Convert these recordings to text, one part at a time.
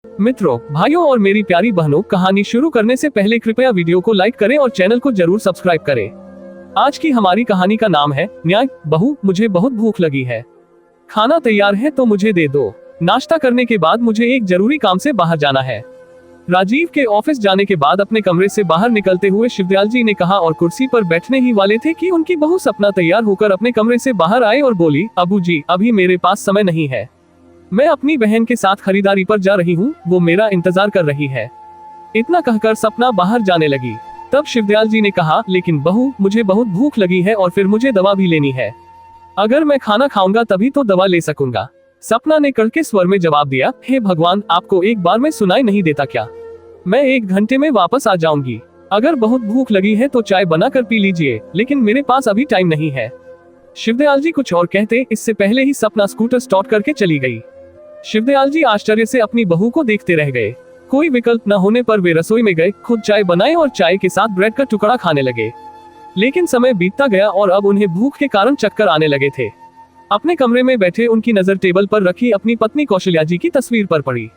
मित्रों, भाइयों और मेरी प्यारी बहनों, कहानी शुरू करने से पहले कृपया वीडियो को लाइक करें और चैनल को जरूर सब्सक्राइब करें। आज की हमारी कहानी का नाम है न्याय। बहू, मुझे बहुत भूख लगी है, खाना तैयार है तो मुझे दे दो। नाश्ता करने के बाद मुझे एक जरूरी काम से बाहर जाना है। राजीव के ऑफिस जाने के बाद अपने कमरे से बाहर निकलते हुए शिवदयाल जी ने कहा और कुर्सी पर बैठने ही वाले थे कि उनकी बहू सपना तैयार होकर अपने कमरे से बाहर आए और बोली, अबू जी, अभी मेरे पास समय नहीं है, मैं अपनी बहन के साथ खरीदारी पर जा रही हूँ, वो मेरा इंतजार कर रही है। इतना कहकर सपना बाहर जाने लगी। तब शिवदयाल जी ने कहा, लेकिन बहू, मुझे बहुत भूख लगी है और फिर मुझे दवा भी लेनी है। अगर मैं खाना खाऊंगा तभी तो दवा ले सकूंगा। सपना ने कड़के स्वर में जवाब दिया, हे भगवान, आपको एक बार में सुनाई नहीं देता क्या? मैं 1 घंटे में वापस आ जाऊंगी। अगर बहुत भूख लगी है तो चाय बनाकर पी लीजिए, लेकिन मेरे पास अभी टाइम नहीं है। शिवदयाल जी कुछ और कहते इससे पहले ही सपना स्कूटर स्टार्ट करके चली गई। शिवदयाल जी आश्चर्य से अपनी बहू को देखते रह गए। कोई विकल्प न होने पर वे रसोई में गए, खुद चाय बनाए और चाय के साथ ब्रेड का टुकड़ा खाने लगे। लेकिन समय बीतता गया और अब उन्हें भूख के कारण चक्कर आने लगे थे। अपने कमरे में बैठे उनकी नजर टेबल पर रखी अपनी पत्नी कौशल्या जी की तस्वीर पर पड़ी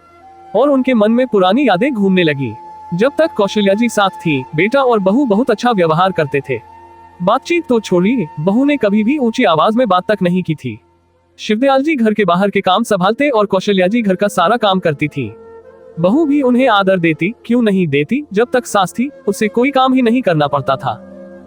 और उनके मन में पुरानी यादें घूमने लगी। जब तक कौशल्या जी साथ थी, बेटा और बहू बहुत अच्छा व्यवहार करते थे। बातचीत तो छोड़िए, बहू ने कभी भी ऊंची आवाज में बात तक नहीं की थी। शिवदयाल जी घर के बाहर के काम संभालते और कौशल्या जी घर का सारा काम करती थी। बहू भी उन्हें आदर देती, क्यों नहीं देती, जब तक सास थी उसे कोई काम ही नहीं करना पड़ता था।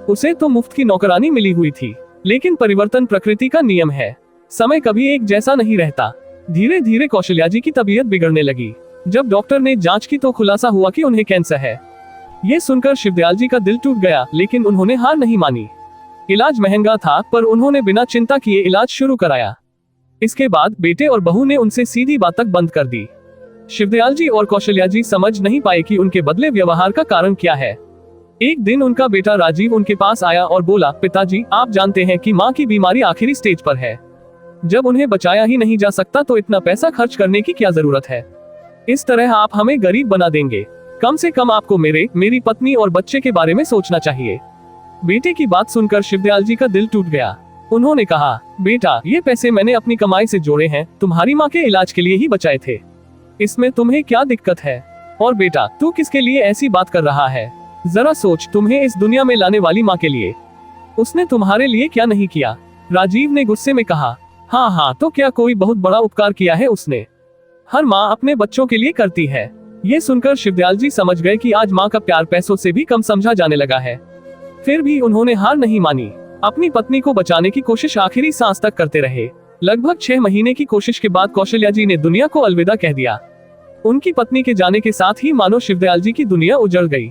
उसे तो मुफ्त की नौकरानी मिली हुई थी। लेकिन परिवर्तन प्रकृति का नियम है, समय कभी एक जैसा नहीं रहता। धीरे धीरे कौशल्या जी की तबीयत बिगड़ने लगी। जब डॉक्टर ने जांच की तो खुलासा हुआ कि उन्हें कैंसर है। ये सुनकर शिवदयाल जी का दिल टूट गया, लेकिन उन्होंने हार नहीं मानी। इलाज महंगा था, पर उन्होंने बिना चिंता किए इलाज शुरू कराया। इसके बाद बेटे और बहू ने उनसे सीधी बात तक बंद कर दी। शिवदयाल जी और कौशल्या जी समझ नहीं पाए कि उनके बदले व्यवहार का कारण क्या है। एक दिन उनका बेटा राजीव उनके पास आया और बोला, पिताजी, आप जानते हैं कि माँ की बीमारी आखिरी स्टेज पर है। जब उन्हें बचाया ही नहीं जा सकता तो इतना पैसा खर्च करने की क्या जरूरत है? इस तरह आप हमें गरीब बना देंगे। कम से कम आपको मेरी पत्नी और बच्चे के बारे में सोचना चाहिए। बेटे की बात सुनकर शिवदयाल जी का दिल टूट गया। उन्होंने कहा, बेटा, ये पैसे मैंने अपनी कमाई से जोड़े हैं, तुम्हारी माँ के इलाज के लिए ही बचाए थे। इसमें तुम्हें क्या दिक्कत है? और बेटा, तू किसके लिए ऐसी बात कर रहा है? जरा सोच, तुम्हें इस दुनिया में लाने वाली माँ के लिए। उसने तुम्हारे लिए क्या नहीं किया? राजीव ने गुस्से में कहा, हाँ, तो क्या कोई बहुत बड़ा उपकार किया है उसने? हर माँ अपने बच्चों के लिए करती है। ये सुनकर शिवदयाल जी समझ गए कि आज माँ का प्यार पैसों से भी कम समझा जाने लगा है। फिर भी उन्होंने हार नहीं मानी। अपनी पत्नी को बचाने की कोशिश आखिरी सांस तक करते रहे। लगभग 6 महीने की कोशिश के बाद कौशल्या जी ने दुनिया को अलविदा कह दिया। उनकी पत्नी के जाने के साथ ही मानो शिवदयाल जी की दुनिया उजड़ गई।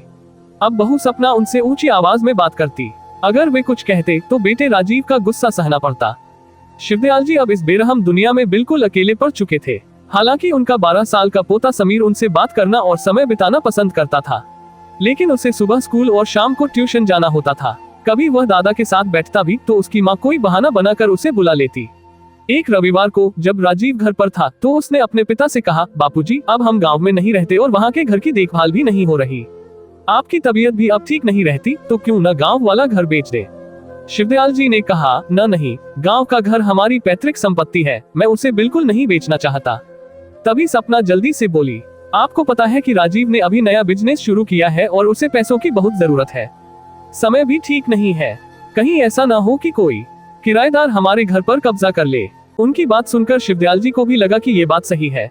अब बहू सपना उनसे ऊंची आवाज में बात करती। अगर वे कुछ कहते तो बेटे राजीव का गुस्सा सहना पड़ता। शिवदयाल जी अब इस बेरहम दुनिया में बिल्कुल अकेले पड़ चुके थे। हालांकि उनका 12 साल का पोता समीर उनसे बात करना और समय बिताना पसंद करता था, लेकिन उसे सुबह स्कूल और शाम को ट्यूशन जाना होता था। कभी वह दादा के साथ बैठता भी तो उसकी माँ कोई बहाना बनाकर उसे बुला लेती। एक रविवार को जब राजीव घर पर था तो उसने अपने पिता से कहा, बापूजी, अब हम गांव में नहीं रहते और वहाँ के घर की देखभाल भी नहीं हो रही। आपकी तबीयत भी अब ठीक नहीं रहती, तो क्यों न गांव वाला घर बेच दे? शिवदयाल जी ने कहा, नहीं, गांव का घर हमारी पैतृक संपत्ति है, मैं उसे बिल्कुल नहीं बेचना चाहता। तभी सपना जल्दी से बोली, आपको पता है कि राजीव ने अभी नया बिजनेस शुरू किया है और उसे पैसों की बहुत जरूरत है। समय भी ठीक नहीं है, कहीं ऐसा ना हो कि कोई किराएदार हमारे घर पर कब्जा कर ले। उनकी बात सुनकर शिवदयाल जी को भी लगा कि ये बात सही है।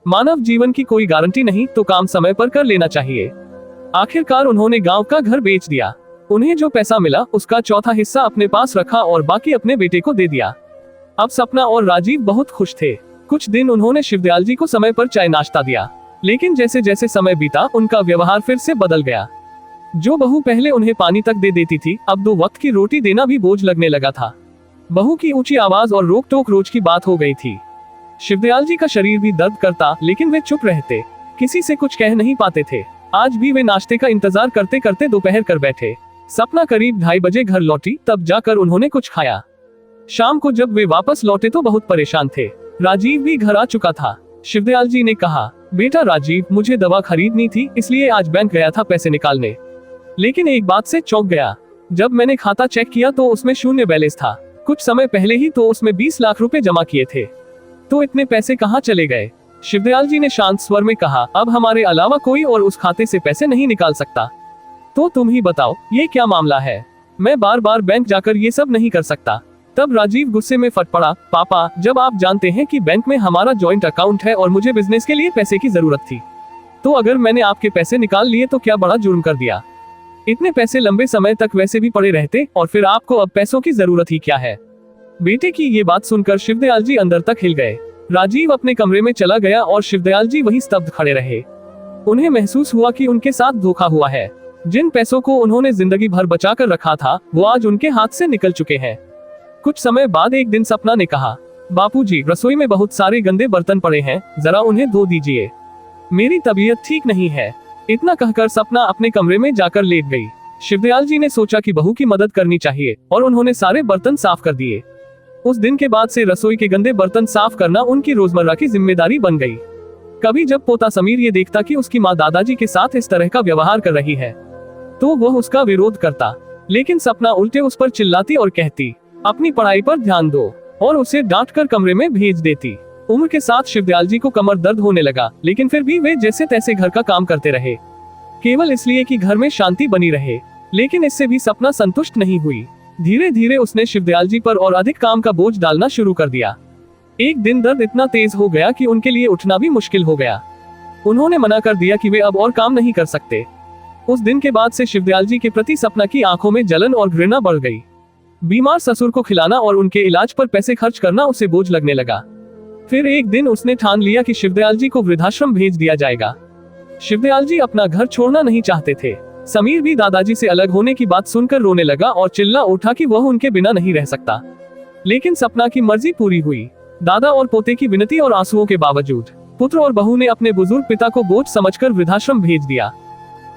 मानव जीवन की कोई गारंटी नहीं, तो काम समय पर कर लेना चाहिए। आखिरकार उन्होंने गांव का घर बेच दिया। उन्हें जो पैसा मिला उसका चौथा हिस्सा अपने पास रखा और बाकी अपने बेटे को दे दिया। अब सपना और राजीव बहुत खुश थे। कुछ दिन उन्होंने शिवदयाल जी को समय पर चाय नाश्ता दिया, लेकिन जैसे जैसे समय बीता उनका व्यवहार फिर से बदल गया। जो बहू पहले उन्हें पानी तक दे देती थी, अब 2 वक्त की रोटी देना भी बोझ लगने लगा था। बहू की ऊंची आवाज और रोक टोक रोज की बात हो गई थी। शिवदयाल जी का शरीर भी दर्द करता, लेकिन वे चुप रहते, किसी से कुछ कह नहीं पाते थे। आज भी वे नाश्ते का इंतजार करते करते दोपहर कर बैठे। सपना करीब 2:30 बजे घर लौटी, तब जाकर उन्होंने कुछ खाया। शाम को जब वे वापस लौटे तो बहुत परेशान थे। राजीव भी घर आ चुका था। शिवदयाल जी ने कहा, बेटा राजीव, मुझे दवा खरीदनी थी, इसलिए आज बैंक गया था पैसे निकालने। लेकिन एक बात से चौंक गया। जब मैंने खाता चेक किया तो उसमें 0 बैलेंस था। कुछ समय पहले ही तो उसमें 20 लाख रुपए जमा किए थे, तो इतने पैसे कहाँ चले गए? शिवदयाल जी ने शांत स्वर में कहा, अब हमारे अलावा कोई और उस खाते से पैसे नहीं निकाल सकता। तो तुम ही बताओ, ये क्या मामला है? मैं बार बार बैंक जाकर ये सब नहीं कर सकता। तब राजीव गुस्से में फट पड़ा, पापा, जब आप जानते हैं कि बैंक में हमारा जॉइंट अकाउंट है और मुझे बिजनेस के लिए पैसे की जरूरत थी, तो अगर मैंने आपके पैसे निकाल लिए तो क्या बड़ा जुर्म कर दिया? इतने पैसे लंबे समय तक वैसे भी पड़े रहते, और फिर आपको अब पैसों की जरूरत ही क्या है? बेटे की ये बात सुनकर शिवदयाल जी अंदर तक हिल गए। राजीव अपने कमरे में चला गया और शिवदयाल जी वहीं स्तब्ध खड़े रहे। उन्हें महसूस हुआ कि उनके साथ धोखा हुआ है। जिन पैसों को उन्होंने जिंदगी भर बचा कर रखा था, वो आज उनके हाथ से निकल चुके हैं। कुछ समय बाद एक दिन सपना ने कहा, बापूजी, रसोई में बहुत सारे गंदे बर्तन पड़े हैं, जरा उन्हें धो दीजिए, मेरी तबीयत ठीक नहीं है। इतना कहकर सपना अपने कमरे में जाकर लेट गई। शिवदयाल जी ने सोचा कि बहू की मदद करनी चाहिए और उन्होंने सारे बर्तन साफ कर दिए। उस दिन के बाद से रसोई के गंदे बर्तन साफ करना उनकी रोजमर्रा की जिम्मेदारी बन गई। कभी जब पोता समीर ये देखता कि उसकी माँ दादाजी के साथ इस तरह का व्यवहार कर रही है, तो वह उसका विरोध करता, लेकिन सपना उल्टे उस पर चिल्लाती और कहती, अपनी पढ़ाई पर ध्यान दो, और उसे डांट कर कमरे में भेज देती। उम्र के साथ शिवदयाल जी को कमर दर्द होने लगा, लेकिन फिर भी वे जैसे तैसे घर का काम करते रहे, केवल इसलिए कि घर में शांति बनी रहे। लेकिन इससे भी सपना संतुष्ट नहीं हुई। धीरे धीरे उसने शिवदयाल जी पर और अधिक काम का बोझ डालना शुरू कर दिया। एक दिन दर्द इतना तेज हो गया कि उनके लिए उठना भी मुश्किल हो गया। उन्होंने मना कर दिया कि वे अब और काम नहीं कर सकते। उस दिन के बाद से शिवदयाल जी के प्रति सपना की आंखों में जलन और घृणा बढ़ गई। बीमार ससुर को खिलाना और उनके इलाज पर पैसे खर्च करना उसे बोझ लगने लगा। फिर एक दिन उसने ठान लिया कि शिवदयाल जी को वृद्धाश्रम भेज दिया जाएगा। शिवदयाल जी अपना घर छोड़ना नहीं चाहते थे। समीर भी दादाजी से अलग होने की बात सुनकर रोने लगा और चिल्ला उठा कि वह उनके बिना नहीं रह सकता। लेकिन सपना की मर्जी पूरी हुई। दादा और पोते की विनती और आंसुओं के बावजूद पुत्र और बहू ने अपने बुजुर्ग पिता को बोझ समझकर वृद्धाश्रम भेज दिया।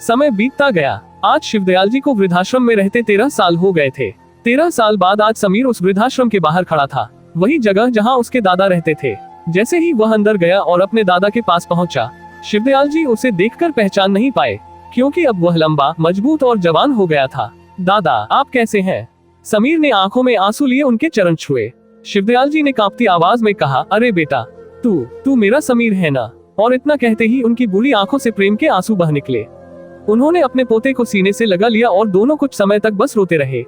समय बीतता गया। आज शिवदयाल जी को वृद्धाश्रम में रहते 13 साल हो गए थे। 13 साल बाद आज समीर उस वृद्धाश्रम के बाहर खड़ा था, वही जगह जहां उसके दादा रहते थे। जैसे ही वह अंदर गया और अपने दादा के पास पहुंचा, शिवदयाल जी उसे देखकर पहचान नहीं पाए, क्योंकि अब वह लंबा, मजबूत और जवान हो गया था। दादा, आप कैसे हैं? समीर ने आंखों में आंसू लिए उनके चरण छुए। शिवदयाल जी ने कांपती आवाज में कहा, अरे बेटा, तू मेरा समीर है ना? और इतना कहते ही उनकी बुरी आंखों से प्रेम के आंसू बह निकले। उन्होंने अपने पोते को सीने से लगा लिया और दोनों कुछ समय तक बस रोते रहे।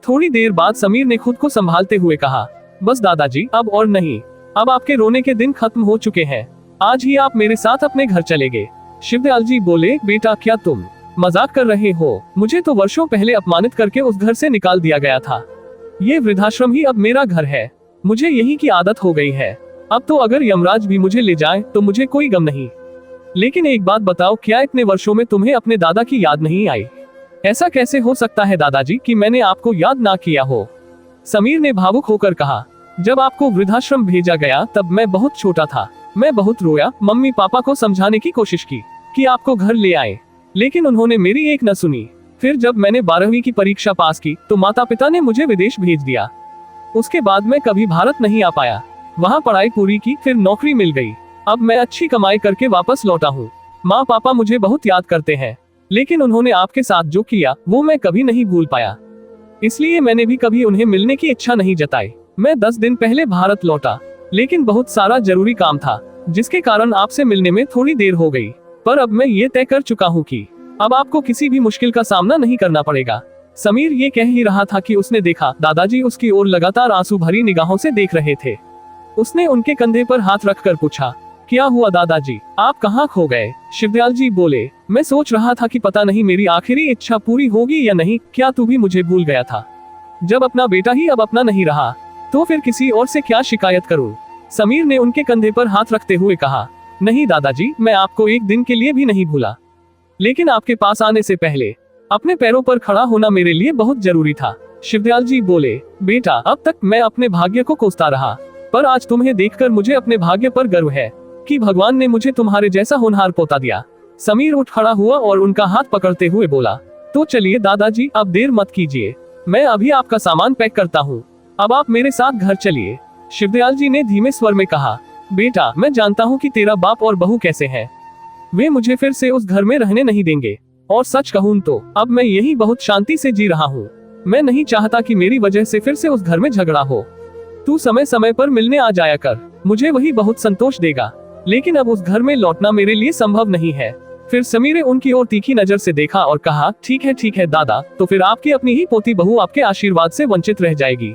थोड़ी देर बाद समीर ने खुद को संभालते हुए कहा, बस दादाजी, अब और नहीं। अब आपके रोने के दिन खत्म हो चुके हैं। आज ही आप मेरे साथ अपने घर चले गए। शिवदयाल जी बोले, बेटा, क्या तुम मजाक कर रहे हो? मुझे तो वर्षों पहले अपमानित करके उस घर से निकाल दिया गया था। ये वृद्धाश्रम ही अब मेरा घर है। मुझे यही की आदत हो गई है। अब तो अगर यमराज भी मुझे ले जाए तो मुझे कोई गम नहीं। लेकिन एक बात बताओ, क्या इतने वर्षों में तुम्हें अपने दादा की याद नहीं आई? ऐसा कैसे हो सकता है दादाजी कि मैंने आपको याद ना किया हो? समीर ने भावुक होकर कहा, जब आपको वृद्धाश्रम भेजा गया तब मैं बहुत छोटा था। मैं बहुत रोया, मम्मी पापा को समझाने की कोशिश की कि आपको घर ले आए, लेकिन उन्होंने मेरी एक न सुनी। फिर जब मैंने 12वीं की परीक्षा पास की तो माता पिता ने मुझे विदेश भेज दिया। उसके बाद मैं कभी भारत नहीं आ पाया। वहाँ पढ़ाई पूरी की, फिर नौकरी मिल गई। अब मैं अच्छी कमाई करके वापस लौटा हूँ। माँ पापा मुझे बहुत याद करते हैं, लेकिन उन्होंने आपके साथ जो किया वो मैं कभी नहीं भूल पाया। इसलिए मैंने भी कभी उन्हें मिलने की इच्छा नहीं जताई। मैं 10 दिन पहले भारत लौटा, लेकिन बहुत सारा जरूरी काम था, जिसके कारण आपसे मिलने में थोड़ी देर हो गई। पर अब मैं ये तय कर चुका हूँ कि अब आपको किसी भी मुश्किल का सामना नहीं करना पड़ेगा। समीर ये कह ही रहा था कि उसने देखा दादाजी उसकी ओर लगातार आंसू भरी निगाहों से देख रहे थे। उसने उनके कंधे पर हाथ रखकर पूछा, क्या हुआ दादाजी, आप कहाँ खो गए? शिवदयाल जी बोले, मैं सोच रहा था कि पता नहीं मेरी आखिरी इच्छा पूरी होगी या नहीं। क्या तू भी मुझे भूल गया था? जब अपना बेटा ही अब अपना नहीं रहा तो फिर किसी और से क्या शिकायत करूं? समीर ने उनके कंधे पर हाथ रखते हुए कहा, नहीं दादाजी, मैं आपको एक दिन के लिए भी नहीं भूला, लेकिन आपके पास आने से पहले अपने पैरों पर खड़ा होना मेरे लिए बहुत जरूरी था। शिवदयाल जी बोले, बेटा, अब तक मैं अपने भाग्य को कोसता रहा, पर आज तुम्हें देखकर मुझे अपने भाग्य पर गर्व है कि भगवान ने मुझे तुम्हारे जैसा होनहार पोता दिया। समीर उठ खड़ा हुआ और उनका हाथ पकड़ते हुए बोला, तो चलिए दादाजी, अब देर मत कीजिए, मैं अभी आपका सामान पैक करता हूँ, अब आप मेरे साथ घर चलिए। शिवदयाल जी ने धीमे स्वर में कहा, बेटा, मैं जानता हूँ कि तेरा बाप और बहू कैसे हैं। वे मुझे फिर से उस घर में रहने नहीं देंगे, और सच कहूँ तो अब मैं यही बहुत शांति से जी रहा हूँ। मैं नहीं चाहता कि मेरी वजह से फिर से उस घर में झगड़ा हो। तू समय समय पर मिलने आ जाया कर, मुझे वही बहुत संतोष देगा। लेकिन अब उस घर में लौटना मेरे लिए संभव नहीं है। फिर समीर ने उनकी ओर तीखी नजर से देखा और कहा, ठीक है दादा, तो फिर आपकी अपनी ही पोती बहू आपके आशीर्वाद से वंचित रह जाएगी।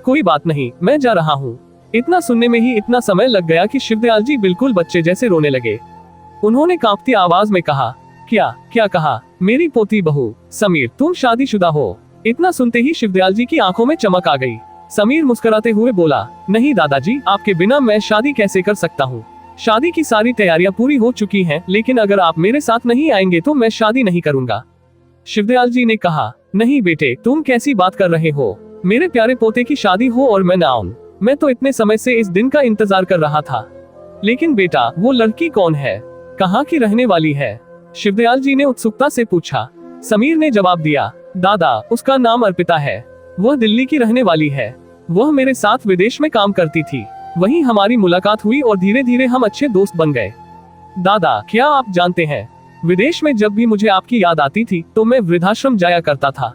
कोई बात नहीं, मैं जा रहा हूँ। इतना सुनने में ही इतना समय लग गया कि शिवदयाल जी बिल्कुल बच्चे जैसे रोने लगे। उन्होंने कांपती आवाज में कहा, क्या कहा? मेरी पोती बहू? समीर, तुम शादीशुदा हो? इतना सुनते ही शिवदयाल जी की आंखों में चमक आ गई। समीर मुस्कुराते हुए बोला, नहीं दादाजी, आपके बिना मैं शादी कैसे कर सकता हूँ। शादी की सारी तैयारियां पूरी हो चुकी हैं, लेकिन अगर आप मेरे साथ नहीं आएंगे तो मैं शादी नहीं करूंगा। शिवदयाल जी ने कहा, नहीं बेटे, तुम कैसी बात कर रहे हो? मेरे प्यारे पोते की शादी हो और मैं ना आऊं। मैं तो इतने समय से इस दिन का इंतजार कर रहा था। लेकिन बेटा, वो लड़की कौन है? कहाँ की रहने वाली है? शिवदयाल जी ने उत्सुकता से पूछा। समीर ने जवाब दिया, दादा, उसका नाम अर्पिता है। वह दिल्ली की रहने वाली है। वह मेरे साथ विदेश में काम करती थी। वहीं हमारी मुलाकात हुई और धीरे धीरे हम अच्छे दोस्त बन गए। दादा, क्या आप जानते हैं, विदेश में जब भी मुझे आपकी याद आती थी तो मैं वृद्धाश्रम जाया करता था।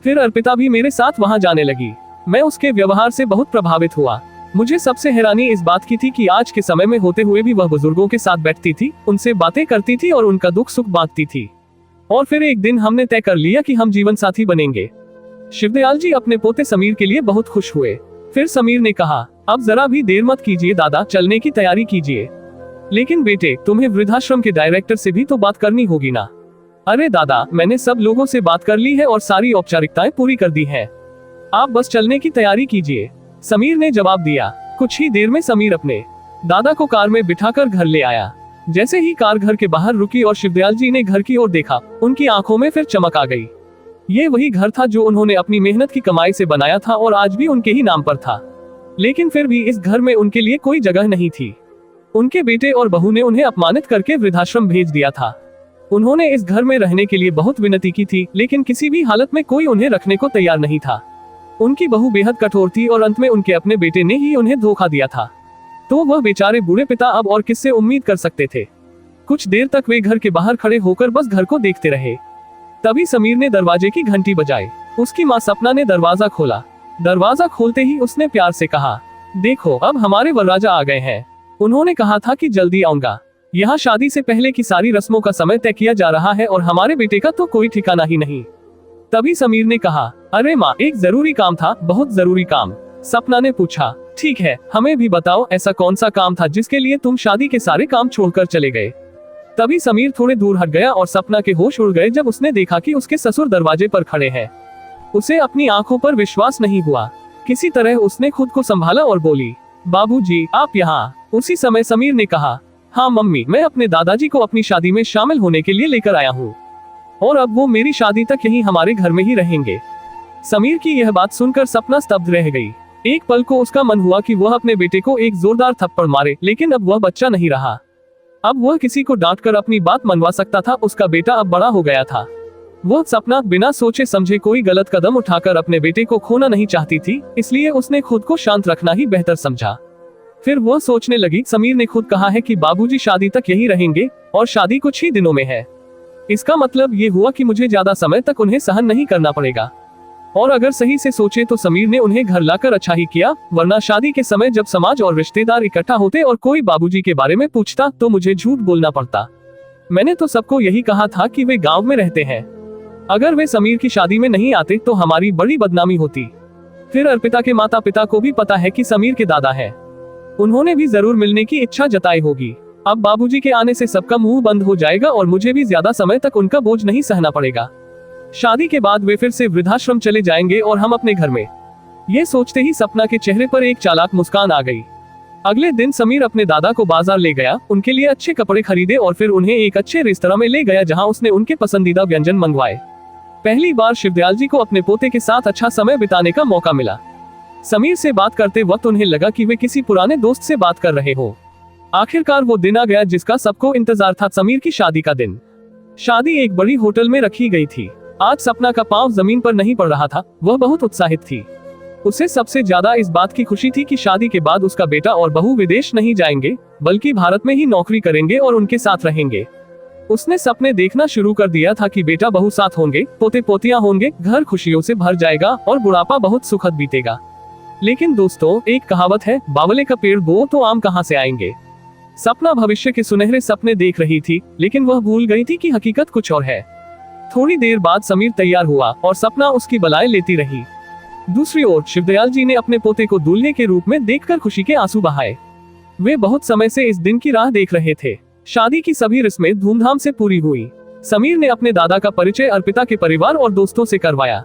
फिर अर्पिता भी मेरे साथ वहां जाने लगी। मैं उसके व्यवहार से बहुत प्रभावित हुआ। मुझे सबसे हैरानी इस बात की थी कि आज के समय में होते हुए भी वह बुजुर्गों के साथ बैठती थी, उनसे बातें करती थी और उनका दुख सुख बांटती थी। और फिर एक दिन हमने तय कर लिया कि हम जीवन साथी बनेंगे। शिवदयाल जी अपने पोते समीर के लिए बहुत खुश हुए। फिर समीर ने कहा, अब जरा भी देर मत कीजिए दादा, चलने की तैयारी कीजिए। लेकिन बेटे, तुम्हें वृद्धाश्रम के डायरेक्टर से भी तो बात करनी होगी ना? अरे दादा, मैंने सब लोगों से बात कर ली है और सारी औपचारिकताएं पूरी कर दी हैं। आप बस चलने की तैयारी कीजिए, समीर ने जवाब दिया। कुछ ही देर में समीर अपने दादा को कार में बिठाकर घर ले आया। जैसे ही कार घर के बाहर रुकी और शिवदयाल जी ने घर की ओर देखा, उनकी आंखों में फिर चमक आ गई। ये वही घर था जो उन्होंने अपनी मेहनत की कमाई से बनाया था और आज भी उनके ही नाम पर था। लेकिन फिर भी इस घर में उनके लिए कोई जगह नहीं थी। उनके बेटे और बहू ने उन्हें अपमानित करके वृद्धाश्रम भेज दिया था। उन्होंने इस घर में रहने के लिए बहुत विनती की थी, लेकिन किसी भी हालत में कोई उन्हें रखने को तैयार नहीं था। उनकी बहू बेहद कठोर थी और अंत में उनके अपने बेटे ने ही उन्हें धोखा दिया था। तो वह बेचारे बूढ़े पिता अब और किससे उम्मीद कर सकते थे। कुछ देर तक वे घर के बाहर खड़े होकर बस घर को देखते रहे। तभी समीर ने दरवाजे की घंटी बजाई। उसकी माँ सपना ने दरवाजा खोला। दरवाजा खोलते ही उसने प्यार से कहा, देखो, अब हमारे वरराजा आ गए हैं। उन्होंने कहा था कि जल्दी आऊंगा। यहाँ शादी से पहले की सारी रस्मों का समय तय किया जा रहा है और हमारे बेटे का तो कोई ठिकाना ही नहीं। तभी समीर ने कहा, अरे माँ, एक जरूरी काम था, बहुत जरूरी काम। सपना ने पूछा, ठीक है, हमें भी बताओ, ऐसा कौन सा काम था जिसके लिए तुम शादी के सारे काम छोड़कर चले गए? तभी समीर थोड़े दूर हट गया और सपना के होश उड़ गए जब उसने देखा कि उसके ससुर दरवाजे पर खड़े हैं। उसे अपनी आंखों पर विश्वास नहीं हुआ। किसी तरह उसने खुद को संभाला और बोली, बाबूजी, आप यहाँ? उसी समय समीर ने कहा, हाँ मम्मी, मैं अपने दादाजी को अपनी शादी में शामिल होने के लिए लेकर आया हूँ और अब वो मेरी शादी तक यहीं हमारे घर में ही रहेंगे। समीर की यह बात सुनकर सपना स्तब्ध रह गई। एक पल को उसका मन हुआ कि वह अपने बेटे को एक जोरदार थप्पड़ मारे, लेकिन अब वह बच्चा नहीं रहा। अब वह किसी को डांटकर अपनी बात मनवा सकता था। उसका बेटा अब बड़ा हो गया था। वह सपना बिना सोचे समझे कोई गलत कदम उठाकर अपने बेटे को खोना नहीं चाहती थी, इसलिए उसने खुद को शांत रखना ही बेहतर समझा। फिर वह सोचने लगी, समीर ने खुद कहा है कि बाबूजी शादी तक यही रहेंगे और शादी कुछ ही दिनों में है। इसका मतलब ये हुआ कि मुझे ज्यादा समय तक उन्हें सहन नहीं करना पड़ेगा। और अगर सही से सोचे तो समीर ने उन्हें घर लाकर अच्छा ही किया, वरना शादी के समय जब समाज और रिश्तेदार इकट्ठा होते और कोई बाबूजी के बारे में पूछता तो मुझे झूठ बोलना पड़ता। मैंने तो सबको यही कहा था कि वे गांव में रहते हैं। अगर वे समीर की शादी में नहीं आते तो हमारी बड़ी बदनामी होती। फिर अर्पिता के माता पिता को भी पता है कि समीर के दादा हैं। उन्होंने भी जरूर मिलने की इच्छा जताई होगी। अब बाबूजी के आने से सबका मुंह बंद हो जाएगा और मुझे भी ज्यादा समय तक उनका बोझ नहीं सहना पड़ेगा। शादी के बाद वे फिर से वृद्धाश्रम चले जाएंगे और हम अपने घर में। ये सोचते ही सपना के चेहरे पर एक चालाक मुस्कान आ गई। अगले दिन समीर अपने दादा को बाजार ले गया, उनके लिए अच्छे कपड़े खरीदे और फिर उन्हें एक अच्छे रेस्तरां में ले गया जहां उसने उनके पसंदीदा व्यंजन मंगवाए। पहली बार शिवदयाल जी को अपने पोते के साथ अच्छा समय बिताने का मौका मिला। समीर से बात करते वक्त उन्हें लगा कि वे किसी पुराने दोस्त से बात कर रहे हो। आखिरकार वो दिन आ गया जिसका सबको इंतजार था, समीर की शादी का दिन। शादी एक बड़ी होटल में रखी गई थी। आज सपना का पांव जमीन पर नहीं पड़ रहा था। वह बहुत उत्साहित थी। उसे सबसे ज्यादा इस बात की खुशी थी कि शादी के बाद उसका बेटा और बहू विदेश नहीं जाएंगे, बल्कि भारत में ही नौकरी करेंगे और उनके साथ रहेंगे। उसने सपने देखना शुरू कर दिया था कि बेटा बहू साथ होंगे, पोते पोतियां होंगे, घर खुशियों से भर जाएगा और बुढ़ापा बहुत सुखद बीतेगा। लेकिन दोस्तों, एक कहावत है, बावले का पेड़ बो तो आम कहां से आएंगे। सपना भविष्य के सुनहरे सपने देख रही थी, लेकिन वह भूल गई थी कि हकीकत कुछ और है। थोड़ी देर बाद समीर तैयार हुआ और सपना उसकी बलाएं लेती रही। दूसरी ओर शिवदयाल जी ने अपने पोते को दूल्हे के रूप में देखकर खुशी के आंसू बहाए। वे बहुत समय से इस दिन की राह देख रहे थे। शादी की सभी रस्में धूमधाम से पूरी हुई। समीर ने अपने दादा का परिचय अर्पिता के परिवार और दोस्तों से करवाया।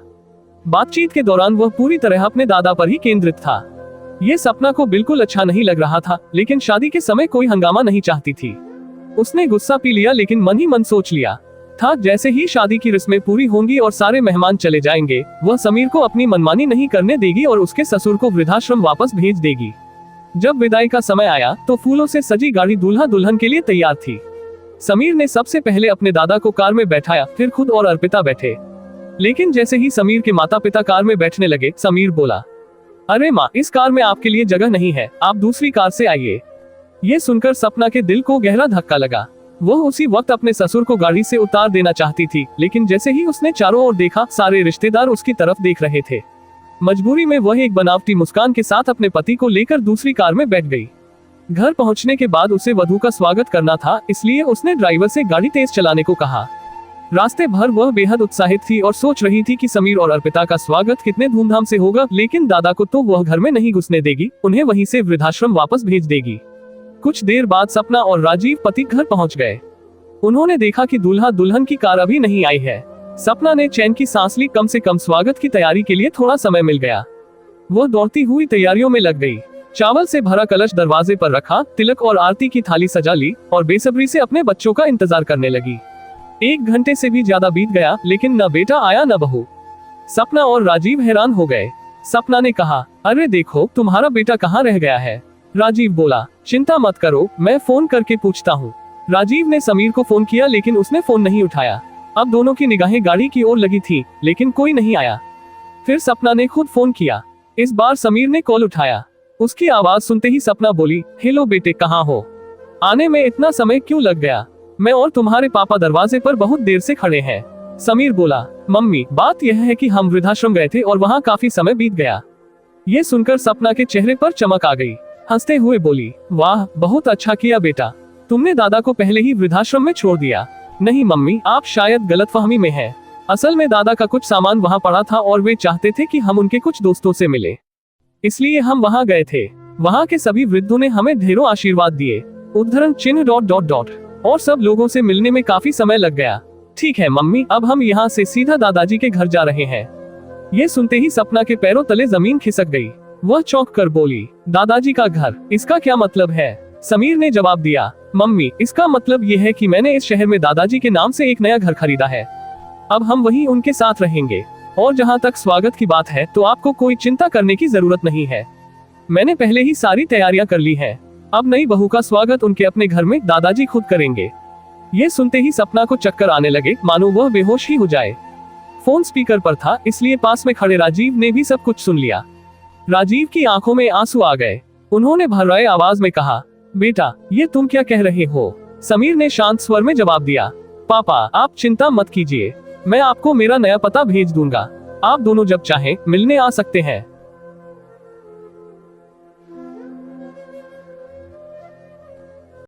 बातचीत के दौरान वह पूरी तरह अपने दादा पर ही केंद्रित था। ये सपना को बिल्कुल अच्छा नहीं लग रहा था, लेकिन शादी के समय कोई हंगामा नहीं चाहती थी। उसने गुस्सा पी लिया, लेकिन मन ही मन सोच लिया था जैसे ही शादी की रस्में पूरी होंगी और सारे मेहमान चले जाएंगे, वह समीर को अपनी मनमानी नहीं करने देगी और उसके ससुर को वृद्धाश्रम वापस भेज देगी। जब विदाई का समय आया तो फूलों से सजी गाड़ी दूल्हा दुल्हन के लिए तैयार थी। समीर ने सबसे पहले अपने दादा को कार में बैठाया, फिर खुद और अर्पिता बैठे। लेकिन जैसे ही समीर के माता पिता कार में बैठने लगे, समीर बोला, अरे माँ, इस कार में आपके लिए जगह नहीं है, आप दूसरी कार से आइए। ये सुनकर सपना के दिल को गहरा धक्का लगा। वह उसी वक्त अपने ससुर को गाड़ी से उतार देना चाहती थी, लेकिन जैसे ही उसने चारों ओर देखा, सारे रिश्तेदार उसकी तरफ देख रहे थे। मजबूरी में वह एक बनावटी मुस्कान के साथ अपने पति को लेकर दूसरी कार में बैठ गई। घर पहुंचने के बाद उसे वधू का स्वागत करना था, इसलिए उसने ड्राइवर से गाड़ी तेज चलाने को कहा। रास्ते भर वह बेहद उत्साहित थी और सोच रही थी कि समीर और अर्पिता का स्वागत कितने धूमधाम से होगा, लेकिन दादा को तो वह घर में नहीं घुसने देगी, उन्हें वहीं से वृद्धाश्रम वापस भेज देगी। कुछ देर बाद सपना और राजीव पति घर पहुंच गए। उन्होंने देखा कि दूल्हा दुल्हन की कार अभी नहीं आई है। सपना ने चैन की सांस ली, कम से कम स्वागत की तैयारी के लिए थोड़ा समय मिल गया। वह दौड़ती हुई तैयारियों में लग गई। चावल से भरा कलश दरवाजे पर रखा, तिलक और आरती की थाली सजा ली और बेसब्री से अपने बच्चों का इंतजार करने लगी। 1 घंटे से भी ज्यादा बीत गया, लेकिन न बेटा आया न बहू। सपना और राजीव हैरान हो गए। सपना ने कहा, अरे देखो, तुम्हारा बेटा कहाँ रह गया है। राजीव बोला, चिंता मत करो, मैं फोन करके पूछता हूँ। राजीव ने समीर को फोन किया, लेकिन उसने फोन नहीं उठाया। अब दोनों की निगाहें गाड़ी की ओर लगी थी, लेकिन कोई नहीं आया। फिर सपना ने खुद फोन किया। इस बार समीर ने कॉल उठाया। उसकी आवाज सुनते ही सपना बोली, हेलो बेटे, कहाँ हो? आने में इतना समय क्यों लग गया? मैं और तुम्हारे पापा दरवाजे पर बहुत देर से खड़े हैं। समीर बोला, मम्मी, बात यह है कि हम वृद्धाश्रम गए थे और वहाँ काफी समय बीत गया। ये सुनकर सपना के चेहरे पर चमक आ गई। हंसते हुए बोली, वाह, बहुत अच्छा किया बेटा, तुमने दादा को पहले ही वृद्धाश्रम में छोड़ दिया। नहीं मम्मी, आप शायद गलतफहमी में हैं। असल में दादा का कुछ सामान वहाँ पड़ा था और वे चाहते थे कि हम उनके कुछ दोस्तों से मिले, इसलिए हम वहाँ गए थे। वहाँ के सभी वृद्धों ने हमें ढेरों आशीर्वाद दिए। उद्धरण चिन्ह ... और सब लोगों से मिलने में काफी समय लग गया। ठीक है मम्मी, अब हम यहाँ से सीधा दादाजी के घर जा रहे हैं। ये सुनते ही सपना के पैरों तले जमीन खिसक गई। वह चौंक कर बोली, दादाजी का घर, इसका क्या मतलब है? समीर ने जवाब दिया, मम्मी, इसका मतलब ये है कि मैंने इस शहर में दादाजी के नाम से एक नया घर खरीदा है। अब हम वहीं उनके साथ रहेंगे। और जहाँ तक स्वागत की बात है, तो आपको कोई चिंता करने की जरूरत नहीं है। मैंने पहले ही सारी तैयारियां कर ली हैं। अब नई बहू का स्वागत उनके अपने घर में दादाजी खुद करेंगे। ये सुनते ही सपना को चक्कर आने लगे, मानो वह बेहोश ही हो जाए। फोन स्पीकर पर था, इसलिए पास में खड़े राजीव ने भी सब कुछ सुन लिया। राजीव की आंखों में आंसू आ गए। उन्होंने भर्राए आवाज में कहा, बेटा, ये तुम क्या कह रहे हो? समीर ने शांत स्वर में जवाब दिया, पापा, आप चिंता मत कीजिए, मैं आपको मेरा नया पता भेज दूंगा। आप दोनों जब चाहें मिलने आ सकते हैं।